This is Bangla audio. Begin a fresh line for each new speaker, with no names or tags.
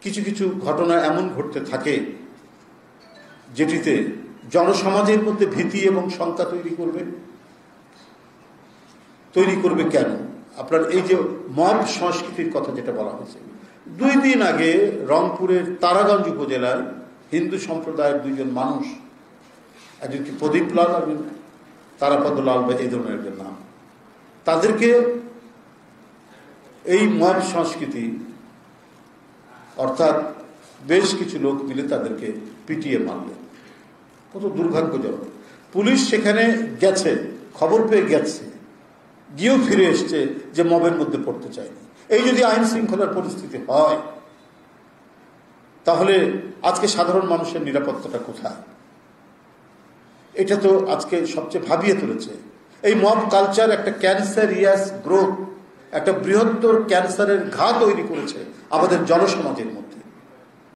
কিছু কিছু ঘটনা এমন ঘটতে থাকে যেটিতে জনসমাজের মধ্যে ভীতি এবং শঙ্কা তৈরি করবে কেন? আপনার এই যে মব সংস্কৃতির কথা যেটা বলা হয়েছে, 2 দিন আগে রংপুরের তারাগঞ্জ উপজেলার হিন্দু সম্প্রদায়ের 2 জন মানুষ, একজন কি প্রদীপ লাল আর তারাপদ লাল বা এই ধরনের একজন নাম, তাদেরকে এই মব সংস্কৃতি অর্থাৎ বেশ কিছু লোক মিলে তাদেরকে পিটিয়ে মারলেন। কত দুর্ভাগ্যজনক। পুলিশ সেখানে গেছে, খবর পেয়ে গেছে, গিয়েও ফিরে এসছে যে মবের মধ্যে পড়তে চায়নি। এই যদি আইন শৃঙ্খলার পরিস্থিতি হয় তাহলে আজকে সাধারণ মানুষের নিরাপত্তাটা কোথায়? এটা তো আজকে সবচেয়ে ভাবিয়ে তুলেছে। এই মব কালচার একটা ক্যান্সারিয়াস গ্রোথ, একটা বৃহত্তর ক্যান্সারের ঘা তৈরি করেছে আমাদের জনসমাজের মধ্যে।